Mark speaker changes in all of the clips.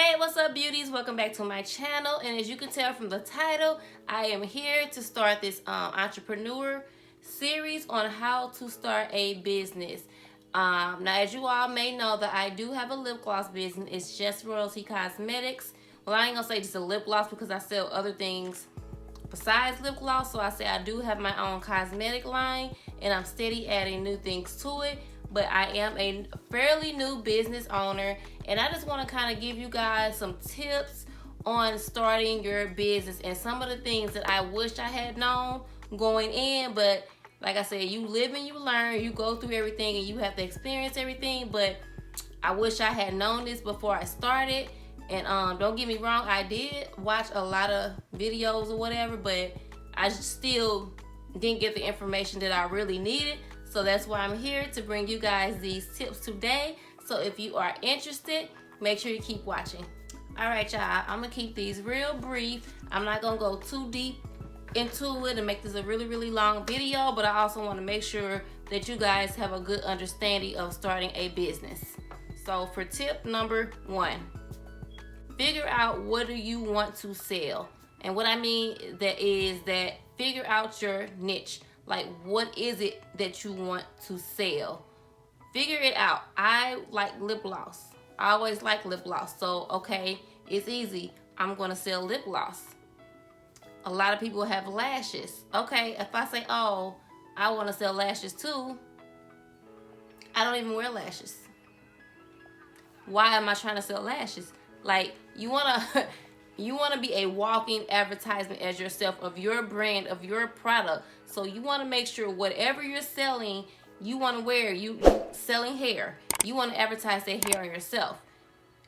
Speaker 1: Hey, what's up, beauties? Welcome back to my channel. And as you can tell from the title, I am here to start this entrepreneur series on how to start a business. Now, as you all may know, that I do have a lip gloss business. It's just Royalty Cosmetics. Well, I ain't gonna say just a lip gloss because I sell other things besides lip gloss. So I say I do have my own cosmetic line, and I'm steady adding new things to it. But I am a fairly new business owner, and I just want to kind of give you guys some tips on starting your business and some of the things that I wish I had known going in. But like I said, you live and you learn, you go through everything and you have to experience everything. But I wish I had known this before I started. And don't get me wrong, I did watch a lot of videos or whatever, but I still didn't get the information that I really needed. So that's why I'm here to bring you guys these tips today. So if you are interested, make sure you keep watching. All right, y'all, I'm gonna keep these real brief. I'm not gonna go too deep into it and make this a really long video, but I also want to make sure that you guys have a good understanding of starting a business. So for tip number 1, figure out what do you want to sell. And what I mean that is that figure out your niche. Like, what is it that you want to sell? Figure it out. I like lip gloss. I always like lip gloss. So, okay, it's easy. I'm going to sell lip gloss. A lot of people have lashes. Okay, if I say, oh, I want to sell lashes too, I don't even wear lashes. Why am I trying to sell lashes? Like, you want to... You want to be a walking advertisement as yourself of your brand, of your product. So you want to make sure whatever you're selling, you want to wear. You selling hair, you want to advertise that hair on yourself.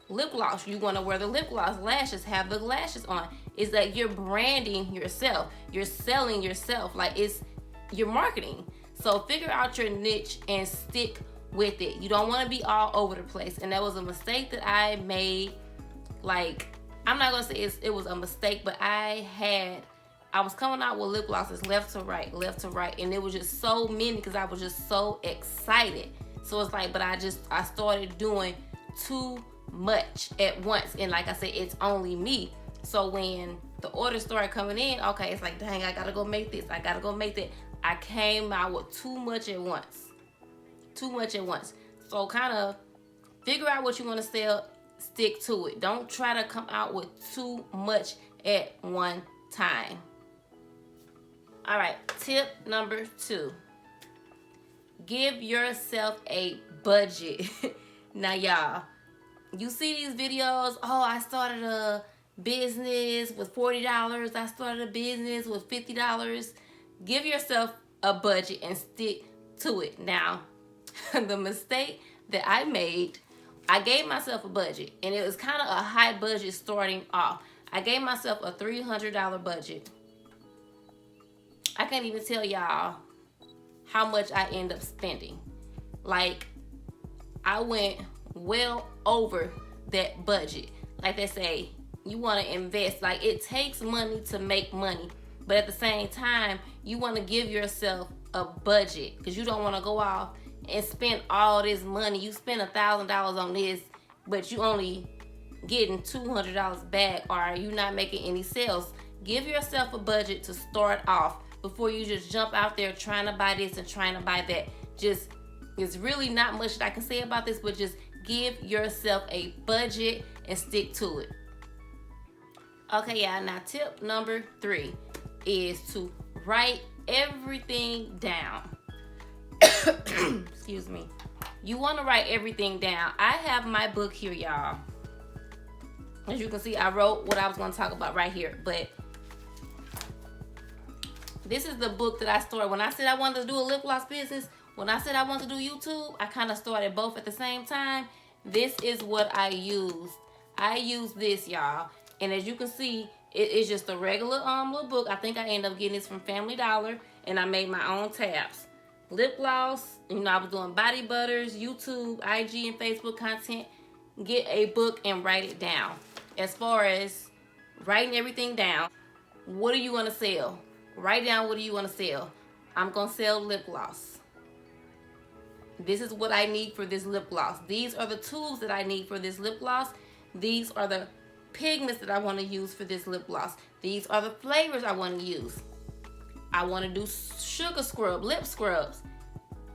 Speaker 1: Lip gloss, you want to wear the lip gloss. Lashes, have the lashes on. It's like you're branding yourself. You're selling yourself. Like, it's your marketing. So figure out your niche and stick with it. You don't want to be all over the place. And that was a mistake that I made. Like, I'm not gonna say it was a mistake, but I was coming out with lip glosses left to right, and it was just so many because I was just so excited. So it's like, but I started doing too much at once, and like I said, it's only me. So when the orders started coming in, okay, it's like, dang, I gotta go make this, I gotta go make that. I came out with too much at once. So kind of figure out what you want to sell. Stick to it. Don't try to come out with too much at one time. All right, tip number 2. Give yourself a budget. Now, y'all, you see these videos, oh, I started a business with $40. I started a business with $50. Give yourself a budget and stick to it. Now, the mistake that I made, I gave myself a budget, and it was kind of a high budget starting off. I gave myself a $300 budget. I can't even tell y'all how much I end up spending. Like, I went well over that budget. Like they say, you want to invest. Like, it takes money to make money, but at the same time, you want to give yourself a budget because you don't want to go off and spend all this money. You spend $1,000 on this, but you only getting $200 back, or you not making any sales. Give yourself a budget to start off before you just jump out there trying to buy this and trying to buy that. Just, it's really not much that I can say about this, but just give yourself a budget and stick to it. Okay, y'all, now tip number 3 is to write everything down. Excuse me. You want to write everything down. I have my book here, y'all. As you can see, I wrote what I was going to talk about right here. But this is the book that I started. When I said I wanted to do a lip gloss business, when I said I wanted to do YouTube, I kind of started both at the same time. This is what I used. I used this, y'all. And as you can see, it is just a regular little book. I think I ended up getting this from Family Dollar, and I made my own tabs. Lip gloss, I was doing body butters, YouTube, IG, and Facebook content. Get a book and write it down. As far as writing everything down, what do you want to sell? Write down what do you want to sell. I'm going to sell lip gloss. This is what I need for this lip gloss. These are the tools that I need for this lip gloss. These are the pigments that I want to use for this lip gloss. These are the flavors I want to use. I want to do sugar scrub, lip scrubs.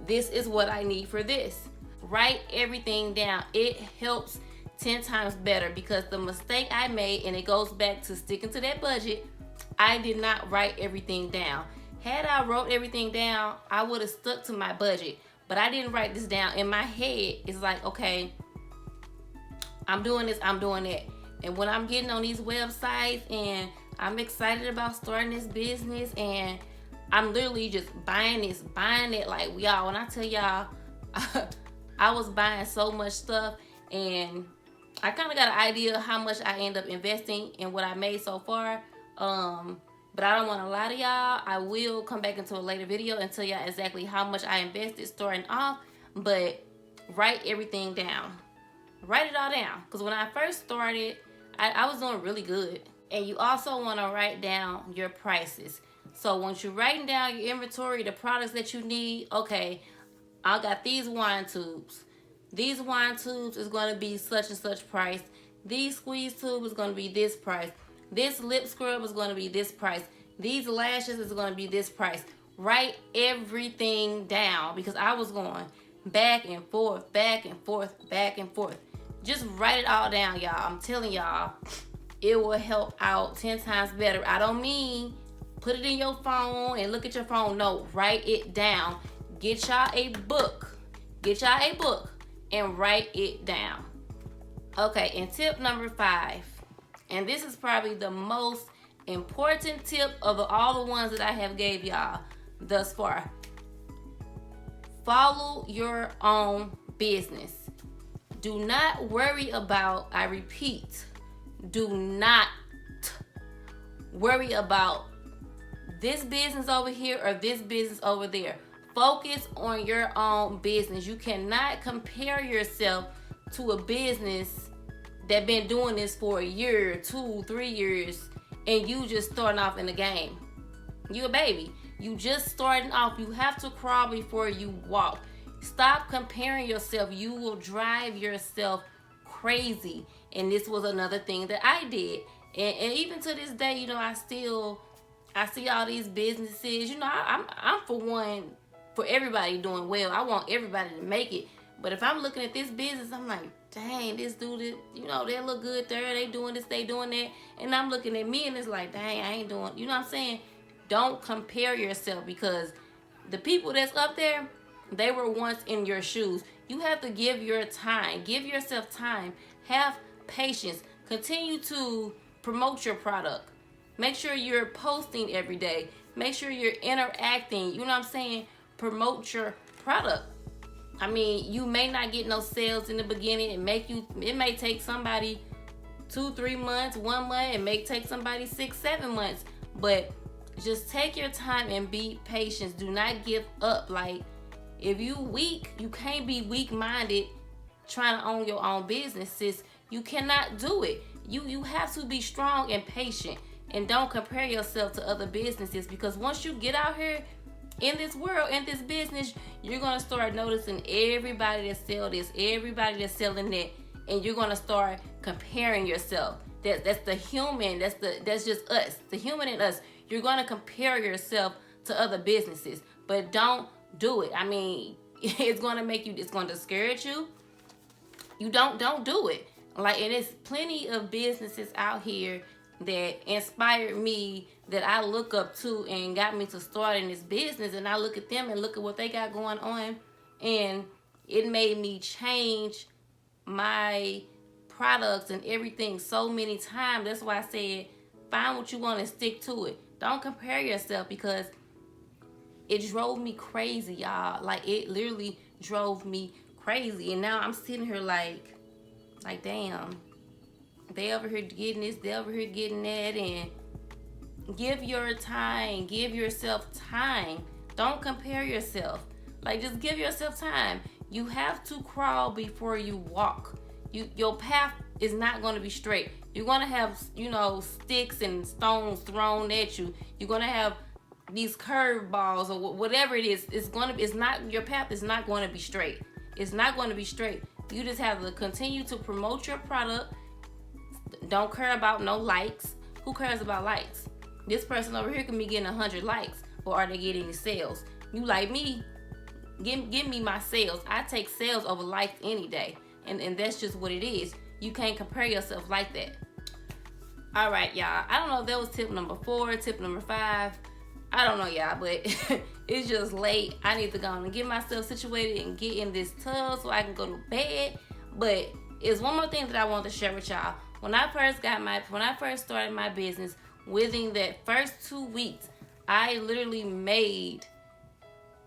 Speaker 1: This is what I need for this. Write everything down. It helps 10 times better, because the mistake I made, and it goes back to sticking to that budget, I did not write everything down. Had I wrote everything down, I would have stuck to my budget, but I didn't write this down. In my head, it's like, okay, I'm doing this, I'm doing that. And when I'm getting on these websites and I'm excited about starting this business, and I'm literally just buying this, buying it. Like, y'all, when I tell y'all, I was buying so much stuff, and I kind of got an idea of how much I end up investing in what I made so far. But I don't want to lie to y'all. I will come back into a later video and tell y'all exactly how much I invested starting off. But write everything down. Write it all down. Because when I first started, I was doing really good. And you also want to write down your prices. So once you're writing down your inventory, the products that you need, okay, I got these wine tubes. These wine tubes is going to be such and such price. These squeeze tube is going to be this price. This lip scrub is going to be this price. These lashes is going to be this price. Write everything down, because I was going back and forth, back and forth, back and forth. Just write it all down, y'all. I'm telling y'all, it will help out 10 times better. I don't mean put it in your phone and look at your phone. No, write it down. Get y'all a book. Get y'all a book and write it down. Okay, and tip number 5. And this is probably the most important tip of all the ones that I have gave y'all thus far. Follow your own business. Do not worry about, I repeat, do not worry about this business over here or this business over there. Focus on your own business. You cannot compare yourself to a business that been doing this for a year, 2, 3 years, and you just starting off in the game. You a baby. You just starting off. You have to crawl before you walk. Stop comparing yourself. You will drive yourself crazy. And this was another thing that I did. And even to this day, I see all these businesses. I'm for one, for everybody doing well. I want everybody to make it. But if I'm looking at this business, I'm like, dang, this dude, they look good there. They doing this, they doing that. And I'm looking at me and it's like, dang, I ain't doing, you know what I'm saying? Don't compare yourself, because the people that's up there, they were once in your shoes. You have to give your time. Give yourself time. Have patience. Continue to promote your product. Make sure you're posting every day. Make sure you're interacting. You know what I'm saying? Promote your product. I mean, you may not get no sales in the beginning. It may take somebody 2, 3 months, 1 month. It may take somebody 6, 7 months. But just take your time and be patient. Do not give up. Like, if you weak, you can't be weak-minded trying to own your own business, sis. You cannot do it. You have to be strong and patient. And don't compare yourself to other businesses, because once you get out here in this world, in this business, you're going to start noticing everybody that sell this, everybody that's selling that, and you're going to start comparing yourself. That's the human, that's just us, the human in us. You're going to compare yourself to other businesses, but don't do it. I mean, it's going to discourage you. You don't do it. Like, and there's plenty of businesses out here that inspired me, that I look up to and got me to start in this business. And I look at them and look at what they got going on, and it made me change my products and everything so many times. That's why I said, find what you want and stick to it. Don't compare yourself, because it drove me crazy, y'all. Like, it literally drove me crazy. And now I'm sitting here like damn, they over here getting this, they over here getting that. And give your time, give yourself time. Don't compare yourself. Like, just give yourself time. You have to crawl before you walk. Your path is not going to be straight. You're going to have, sticks and stones thrown at you. You're going to have these curved balls or whatever it is. Your path is not going to be straight. It's not going to be straight. You just have to continue to promote your product, don't care about no likes. Who cares about likes? This person over here can be getting 100 likes, or are they getting sales? You like me, give me my sales. I take sales over likes any day, and that's just what it is. You can't compare yourself like that. All right, y'all. I don't know if that was tip number 4, tip number 5. I don't know, y'all, but it's just late. I need to go and get myself situated and get in this tub so I can go to bed. But it's one more thing that I want to share with y'all. When I first started my business, within that first 2 weeks, I literally made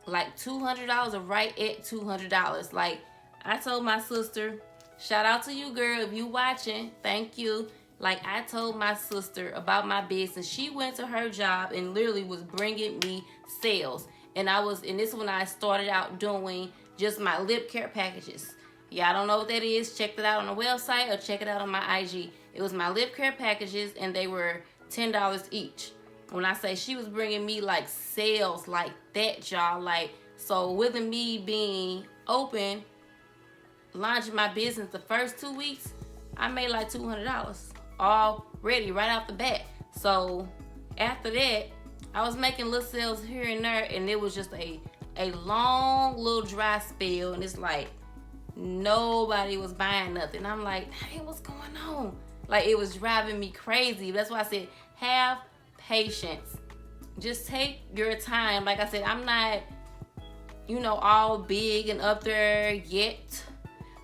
Speaker 1: like $200, or right at $200. Like, I told my sister, shout out to you, girl, if you watching, thank you. Like, I told my sister about my business. She went to her job and literally was bringing me sales. And this is when I started out doing just my lip care packages. Y'all don't know what that is, check it out on the website or check it out on my IG. It was my lip care packages, and they were $10 each. When I say she was bringing me like sales like that, y'all, like, so with me being open, launching my business the first 2 weeks, I made like $200 already right off the bat. So after that, I was making little sales here and there, and it was just a long little dry spell, and it's like nobody was buying nothing. I'm like, hey, what's going on? Like, it was driving me crazy. That's why I said, have patience. Just take your time. Like I said, I'm not, all big and up there yet,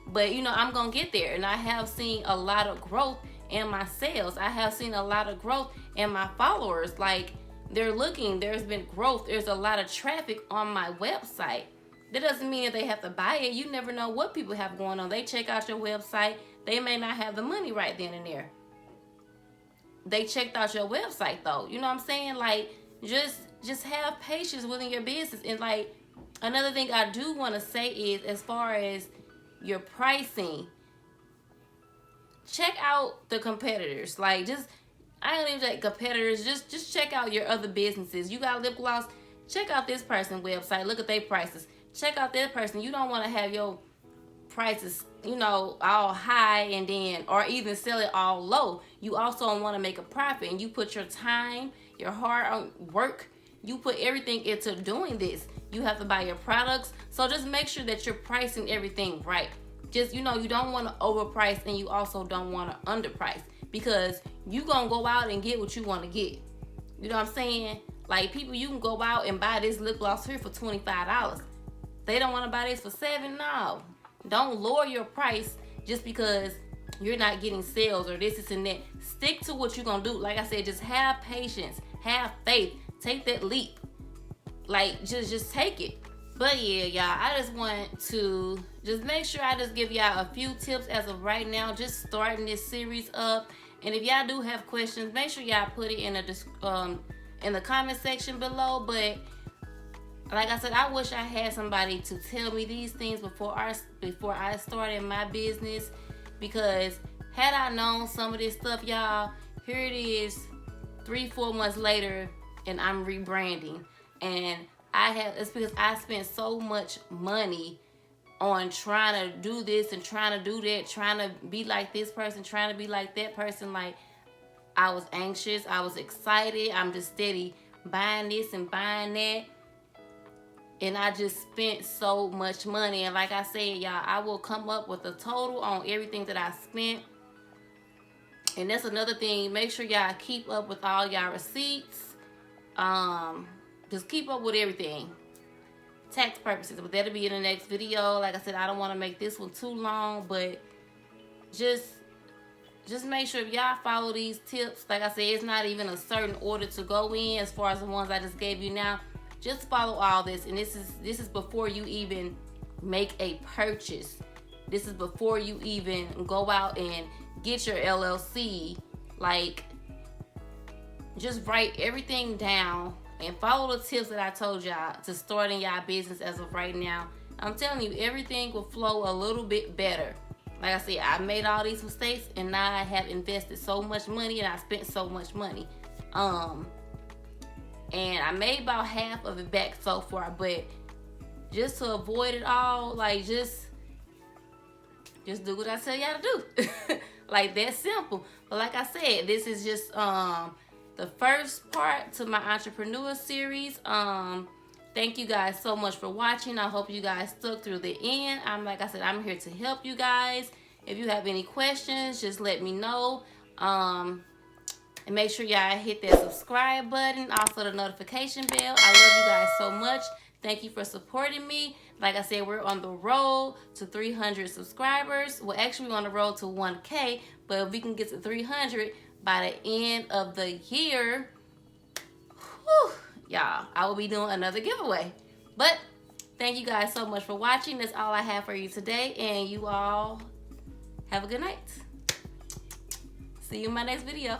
Speaker 1: but I'm gonna get there. And I have seen a lot of growth in my sales. I have seen a lot of growth in my followers. Like, there's been growth. There's a lot of traffic on my website. That doesn't mean that they have to buy it. You never know what people have going on. They check out your website. They may not have the money right then and there. They checked out your website though. You know what I'm saying? Like, just have patience within your business. And like, another thing I do want to say is, as far as your pricing, check out the competitors. Like, I don't even say competitors, just check out your other businesses. You got lip gloss, check out this person's website, look at their prices. Check out that person. You don't want to have your prices, all high, and then, or even sell it all low. You also want to make a profit, and you put your time, your hard work, you put everything into doing this. You have to buy your products. So just make sure that you're pricing everything right. Just, you don't want to overprice, and you also don't want to underprice, because you going to go out and get what you want to get. You know what I'm saying? Like, people, you can go out and buy this lip gloss here for $25. They don't want to buy this for $7. No. Don't lower your price just because you're not getting sales or this and that. Stick to what you're going to do. Like I said, just have patience. Have faith. Take that leap. Like, just take it. But yeah, y'all, I just want to just make sure I just give y'all a few tips as of right now, just starting this series up. And if y'all do have questions, make sure y'all put it in the comment section below. But like I said, I wish I had somebody to tell me these things before I started my business, because had I known some of this stuff, y'all, here it is 3-4 months later, and I'm rebranding. And it's because I spent so much money on trying to do this and trying to do that, trying to be like this person, trying to be like that person. Like, I was anxious, I was excited, I'm just steady buying this and buying that. And I just spent so much money. And like I said, y'all, I will come up with a total on everything that I spent. And that's another thing. Make sure y'all keep up with all y'all receipts. Just keep up with everything. Tax purposes. But that'll be in the next video. Like I said, I don't want to make this one too long. But just make sure if y'all follow these tips. Like I said, it's not even a certain order to go in as far as the ones I just gave you now. Just follow all this, and this is before you even make a purchase. This is before you even go out and get your LLC. Like, just write everything down and follow the tips that I told y'all to starting y'all business as of right now. I'm telling you, everything will flow a little bit better. Like I said, I made all these mistakes, and now I have invested so much money, and I spent so much money. And I made about half of it back so far, but just to avoid it all, like, just do what I tell y'all to do. Like that simple. But like I said, this is just the first part to my entrepreneur series. Thank you guys so much for watching. I hope you guys stuck through the end. Like I said, I'm here to help you guys. If you have any questions, just let me know. And make sure y'all hit that subscribe button, also the notification bell. I love you guys so much. Thank you for supporting me. Like I said, we're on the road to 300 subscribers. Well, actually, we're on the road to 1K, but if we can get to 300 by the end of the year, whew, y'all, I will be doing another giveaway. But thank you guys so much for watching. That's all I have for you today, and you all have a good night. See you in my next video.